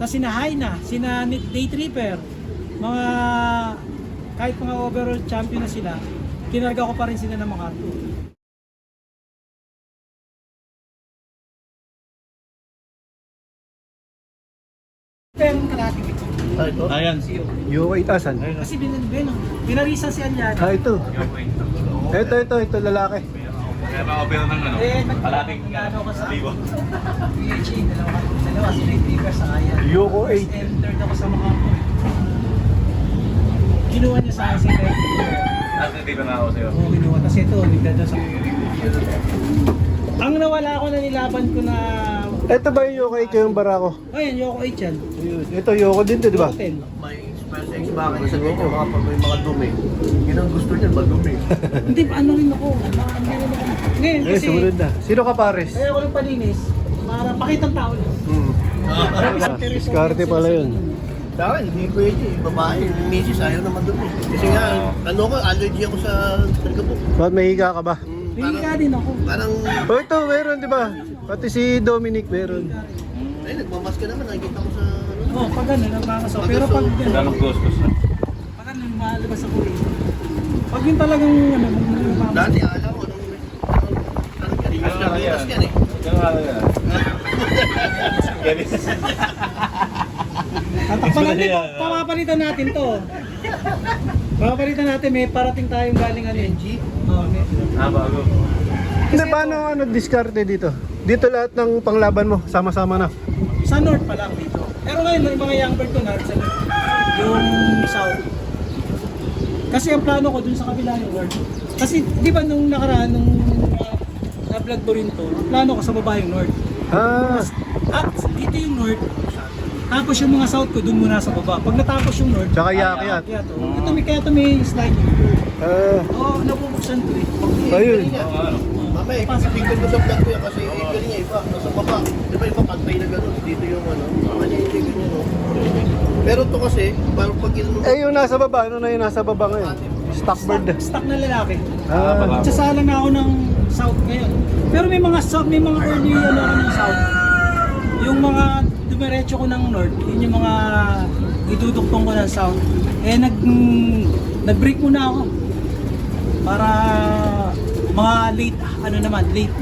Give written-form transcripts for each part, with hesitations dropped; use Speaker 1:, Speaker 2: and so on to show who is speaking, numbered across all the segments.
Speaker 1: na sina Haina, sina Day Tripper, mga kahit mga overall champion na sila, kinarga ko pa rin sila ng MacArthur. Pero karate ito.
Speaker 2: Ito?
Speaker 3: Ayan.
Speaker 2: Yuko 8,000.
Speaker 1: Kasi binarisa si Aliana.
Speaker 2: Ito. Ito lalaki.
Speaker 3: Kaya pa-open ng ano? Kalating
Speaker 1: ano ko sa
Speaker 3: libo.
Speaker 1: PHA, dalawa si Day Tripper sa kaya.
Speaker 2: Yuko 8.
Speaker 1: Third ako sa MacArthur. Kinuha niya sa akin si Day Tripper.
Speaker 3: Hindi ba na ako sa'yo?
Speaker 1: Oo, kinuha. Tapos ito, nagdada sa... Ang nawala ko na nilaban ko na...
Speaker 2: Ito ba yung Yuko 8 yung barako?
Speaker 1: Ayun, Yoko 8 yan.
Speaker 2: Ito Yuko din to, di ba?
Speaker 1: Yoko 10.
Speaker 4: May special bakit sa ganyan, mga pag may mga dumi. Yun ang gusto niyan, madumi.
Speaker 1: Hindi pa ano rin ako. Ngayon
Speaker 2: Eh,
Speaker 1: kasi...
Speaker 2: sumunod na. Sino ka pares?
Speaker 1: Kaya ako lang palinis. Para pakitang tao lang.
Speaker 2: Diskarte pala yun.
Speaker 4: Sa akin, hindi pwede. Babae, misis, ayaw na madumi. Kasi nga, ano ko, allergy ako sa talgabok.
Speaker 2: Ba't may higa ka ba?
Speaker 1: Hindi ka din ako.
Speaker 4: Parang,
Speaker 2: Oh, ito, meron, di ba? Pati si Dominic meron.
Speaker 4: ay, nagmamas ka naman, nakikita ko sa, ano,
Speaker 1: Oo, pag gano'n, nagmamasaw. Pero pag
Speaker 3: Wala
Speaker 1: gano'n,
Speaker 3: nang gustos na.
Speaker 1: pag gano'n, malabas ako eh. Pag yun talagang, ano, nagmamasaw.
Speaker 4: dati alam ko, rimas na rimas yan eh.
Speaker 3: Yung ano yan?
Speaker 1: Tatakpan natin, papapalitan natin to. Papapalitan natin, may parating tayong galing ano. Oo, may.
Speaker 3: Bago.
Speaker 2: Hindi, paano ano diskarte dito? Dito lahat ng panglaban mo, sama-sama na.
Speaker 1: Sa north pa lang dito. Pero ngayon, yung mga young bird ko na sa north. Yung south. Kasi ang plano ko dun sa kabila yung north. Kasi di ba nung nakaraan, nung na-vlog ko rin to, ang plano ko sa baba yung north.
Speaker 2: Ah,
Speaker 1: At dito yung north. Tapos yung mga south ko dun muna sa baba. Pag natapos yung north,
Speaker 2: tsaka yakyat.
Speaker 1: kaya to. Kaya to may slide.
Speaker 2: Ah,
Speaker 1: Oo, nabubuksan to eh.
Speaker 2: ayun.
Speaker 4: Mamaya, ipipigil ko sa vlog ko yan kasi ganyan nga iba, nasa baba. Di ba iba pantay na gano'n, dito yung ano, kanya hindi ganyan no. Pero to kasi, parang pag ino,
Speaker 2: Eh, yung nasa baba, ano na yung nasa baba ngayon? Stockbird.
Speaker 1: Stock na lalaki.
Speaker 2: Ah,
Speaker 1: Sasalang na ako ng south ngayon. Pero may mga south, may mga early ano ako ng south. Yung mga dumiretso ko ng north, yun yung mga itutuktong ko ng south. Eh nag-break muna ako. Para mga late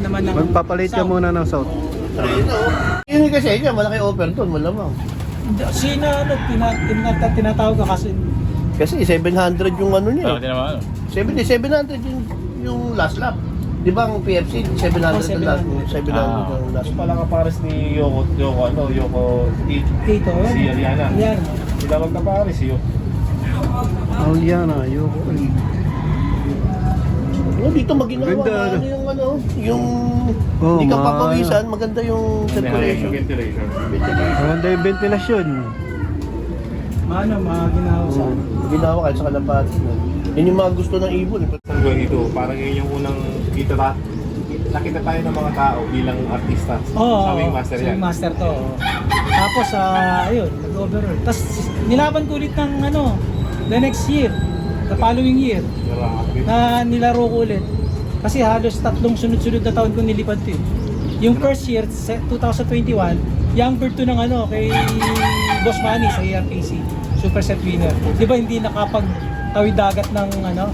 Speaker 1: naman ng
Speaker 2: magpapalit ka
Speaker 1: south.
Speaker 2: muna ng south.
Speaker 4: ayun o. Yun kasi niya, malaki offer doon, malamang.
Speaker 1: Sino ano, tinatawag ka kasi
Speaker 4: Kasi 700 yung ano niya.
Speaker 3: Hindi naman ano.
Speaker 4: 700 yung last lap. Di ba ang PFC, 700
Speaker 1: Oh,
Speaker 4: ang last, 700 yung last
Speaker 3: Yung
Speaker 4: lap.
Speaker 3: pala kapares ni Yoko, Yoko 8.
Speaker 1: dito.
Speaker 3: Si Aliana.
Speaker 1: Yan.
Speaker 3: Sila magkapares yun.
Speaker 2: Aliana, Yuko.
Speaker 4: Oh, dito maginawa
Speaker 2: Ganda,
Speaker 4: na
Speaker 2: ano?
Speaker 4: ano yung ano, yung
Speaker 2: Oh,
Speaker 4: hindi ka
Speaker 2: ma-
Speaker 4: papawisan, maganda yung circulation.
Speaker 3: Ventilation.
Speaker 2: Maganda yung ventilasyon.
Speaker 1: Ano, mga ginawa sa ano.
Speaker 4: Ginawa kahit sa kalapati. Yun yung mga gusto ng ibon.
Speaker 3: Hanggang ito, parang yun yung unang nakita tayo ng mga tao bilang artista.
Speaker 1: Oo,
Speaker 3: Sa Wingmaster yan.
Speaker 1: Wingmaster to. Oo. Tapos, ayun, nag-overall. Tapos, nilaban ko ulit ng ano, the next year, the following year, na nilaro ko ulit. Kasi halos 3 sunod-sunod na taon kong nilipad to eh. Yung first year, 2021, young bird to ng ano, kay Boss Manny sa ARPC, super set winner. Di ba hindi nakapag-tawid dagat ng ano,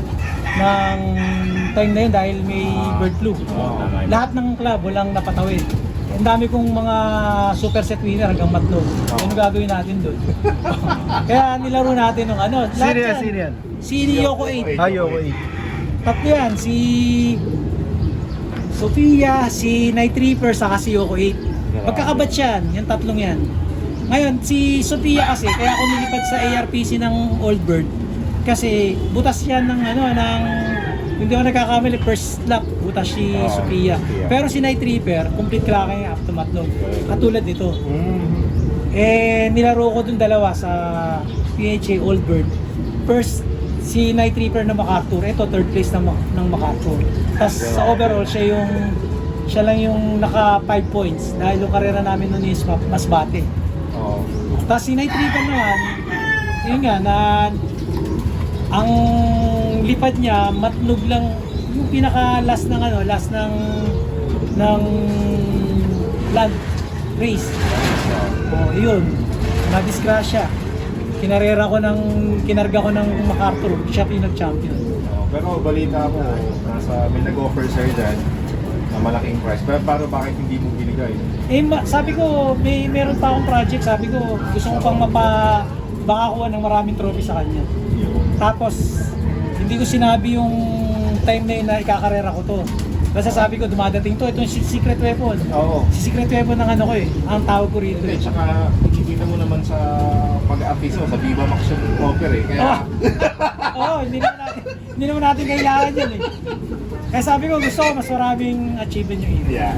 Speaker 1: ng time na yun dahil may bird flu. Lahat ng club walang napatawid. Ang dami kong mga super set winner hanggang matlog. Ano gagawin natin doon? Kaya nilaro natin ng ano. lahat
Speaker 2: Sino yan?
Speaker 1: yan.
Speaker 2: Sino yan?
Speaker 1: Si Yoko 8.
Speaker 2: Ah, Yuko 8.
Speaker 1: Tatlo yan. Si Sophia, si Night Reaper, saka si Yoko 8. Magkakabat yan. Yung tatlong yan. Ngayon, si Sophia kasi, kaya ako nilipad sa ARPC ng Old Bird. Kasi butas yan ng ano, ng hindi ako nagkakamali, first lap, butas si Sophia. Pero si Night Reaper, complete cracking up to matlog. Katulad nito. Eh, nilaro ko dun dalawa sa PHA Old Bird. First, si Night Reaper na MacArthur. Ito, third place ng MacArthur. Tapos sa overall, siya lang yung naka 5 points. Dahil yung karera namin nun is mas bate. Tapos si Night Reaper naman, yun nga, na ang lipad niya matlog lang yung pinaka last ng ano, last ng land race. Oh, yun. na-disgrasya. Kinarga ko ng MacArthur, siya pinag-champion.
Speaker 3: Pero balita ko, may nag-offer sa'yo dyan na malaking price. Pero bakit hindi mo binigay?
Speaker 1: Sabi ko, meron pa akong project, sabi ko, gusto ko pang mapabakakuha ng maraming trophy sa kanya. Tapos, hindi ko sinabi yung time na yun na ikakarera ko to. Basta sabi ko, dumadating to, ito yung secret weapon.
Speaker 3: Oo.
Speaker 1: Secret weapon ng ano ko eh, ang tawag ko rito.
Speaker 3: Hindi, tsaka nakikita mo naman sa pag-a-update mo, sa Viva Max yung offer eh. Kaya,
Speaker 1: Oo, hindi naman natin kailangan yun eh. Kaya sabi ko, gusto ko mas maraming achievement yung ito.
Speaker 3: yeah.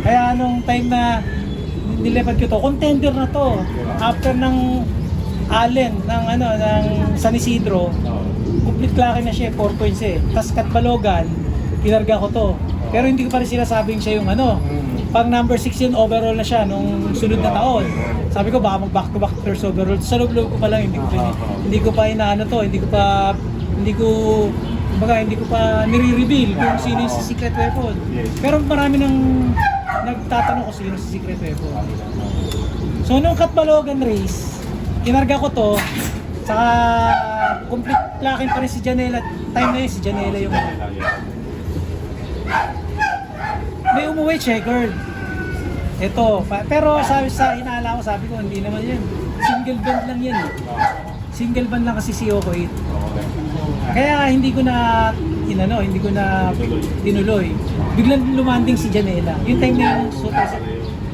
Speaker 1: Kaya nung time na nilipad ko to, contender na to. After ng Allen, ng San Isidro, complete klake na siya, 4 points eh. Tapos Katbalogan, kinarga ko to. Pero hindi ko pa rin sinasabing siya yung pang number 6 yun, overall na siya nung sunod na taon. Sabi ko baka mag back to back first overall. Sa loob ko pa lang, hindi ko pa inaano to, hindi ko pa nire-reveal kung sino yung secret weapon. Pero marami nang nagtatanong ko sino si secret weapon. So nung Katbalogan race, kinarga ko to, saka complete plakin pa rin si Janela. Time na yun, si Janela yung may umuwi checkered. Ito, pero sabi sa inaala ko, sabi ko hindi naman yun. Single band lang yan eh. Single band lang kasi si Yoko 8. Kaya hindi ko na tinuloy. Biglang lumanding si Janela. Yung time na yung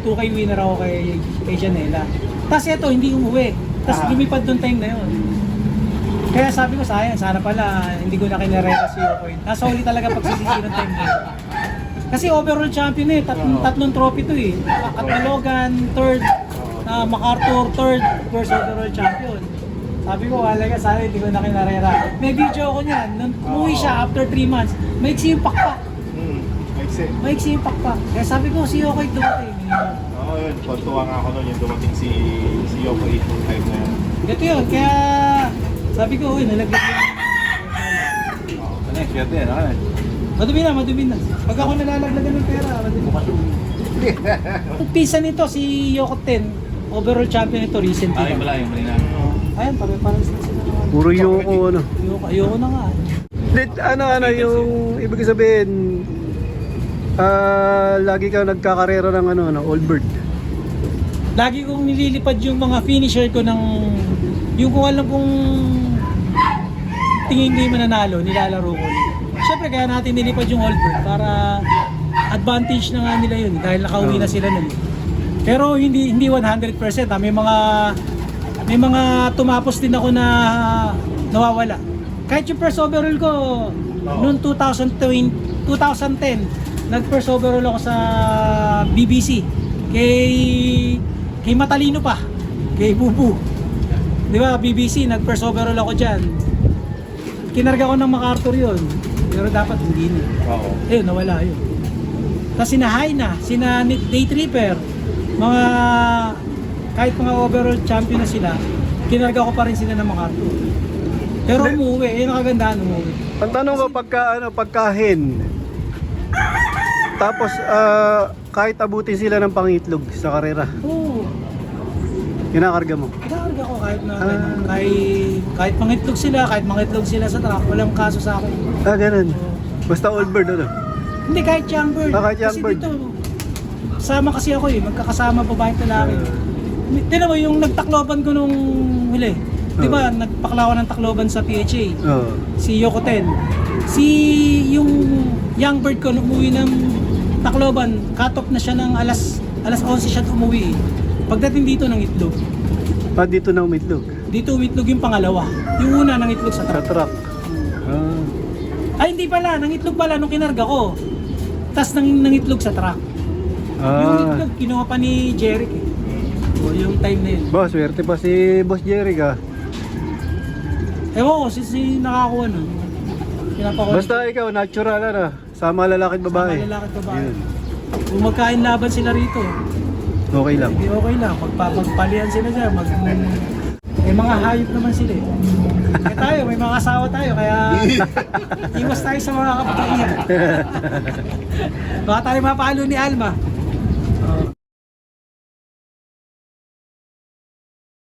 Speaker 1: 2K winner ako kay Janela. Tapos ito, hindi umuwi. Tapos lumipad doon time na yun. Kaya sabi ko, sayang, sana pala hindi ko na kinarera si Yoko 8. Nasa huli talaga pagsisisi ng time na yun. Kasi overall champion eh, tatlong trophy to eh. Katbalogan, third, MacArthur, third, first overall champion. Sabi ko, wala sana hindi ko na kinarera. May video ako niyan, nung umuwi siya after 3 months, maiksi yung pakpak. Maiksi yung pakpak. Kaya sabi ko, si Yoko 8 dumating.
Speaker 3: Oo, yun. Kontuwa nga ako nun yung dumating si Yoko 8 yung time na yun.
Speaker 1: Ito yun, kaya sabi ko, uy, nalaglag yun.
Speaker 3: Ano yung swerte yan? Ano?
Speaker 1: Madumi na. Pag ako nalalaglagan ng pera, madumi. Ang pisa nito, si Yoko 10, overall champion ito recently.
Speaker 3: Yung malina.
Speaker 1: Ayan, parang sila naman.
Speaker 2: Puro Yoko, ano.
Speaker 1: Yoko na nga.
Speaker 2: Yung ibig sabihin, lagi ka nagkakarera ng Old Bird.
Speaker 1: Lagi kong nililipad yung mga finisher ko ng, yung kung alam kong tingin ko yung mananalo, nilalaro ko. Siyempre kaya natin nilipad yung Old Bird para advantage na nga nila yun dahil nakauwi na sila nun. Pero hindi 100%. May mga tumapos din ako na nawawala. Kahit yung first overall ko noong 2010, nag-first overall ako sa BBC kay matalino pa, kay Bubu. Di ba, BBC, nag-first overall ako dyan. Kinarga ko ng MacArthur yun. Pero dapat hindi na. Ayun, nawala yun. Tapos sinahay na, Day Tripper, kahit mga overall champion na sila, kinarga ko pa rin sila ng MacArthur. Pero umuwi, yun ang kagandahan, umuwi.
Speaker 2: Ang tanong ko pagkahin. Tapos kahit abutin sila ng pangitlog sa karera,
Speaker 1: Oo.
Speaker 2: kinakarga mo.
Speaker 1: Kinakarga ko kahit mangitlog sila sa truck, walang kaso sa akin.
Speaker 2: Ganun. Basta Old Bird, ano?
Speaker 1: Hindi, kahit young bird.
Speaker 2: Kahit young
Speaker 1: kasi
Speaker 2: bird.
Speaker 1: dito, sama kasi ako eh, magkakasama babae at lalaki. Tignan mo yung nagtakloban ko nung huli. Di ba, nagpakla ko ng takloban sa PHA. Si Yoko 10. Yung young bird ko nung umuwi ng takloban, cut off na siya ng alas 11 siya umuwi. Pagdating dito ng itlog.
Speaker 2: Dito na umitlog.
Speaker 1: Dito umitlog yung pangalawa. Yung una ng itlog sa
Speaker 2: Sa
Speaker 1: truck.
Speaker 2: truck.
Speaker 1: Ay hindi pala, nangitlog pala nung kinarga ko. Tapos nangitlog sa truck. Yung itlog, kinuha pa ni Jeric eh. O, yung time na yun.
Speaker 2: Boss, swerte pa si Boss Jerry ka.
Speaker 1: Ewan ko, si nakakuha nun. Pinapakuha.
Speaker 2: Basta ikaw, natural na. Sama lalaki at babae.
Speaker 1: Sama lalaki at babae.
Speaker 2: Yun.
Speaker 1: Kung magkain laban sila rito,
Speaker 2: Okay lang.
Speaker 1: hindi okay lang. Magpapalian sila dyan. May mga hayop naman sila eh. Kaya tayo, may mga asawa tayo, kaya iwas tayo sa mga kapatid. Baka tayo mapalo ni Alma.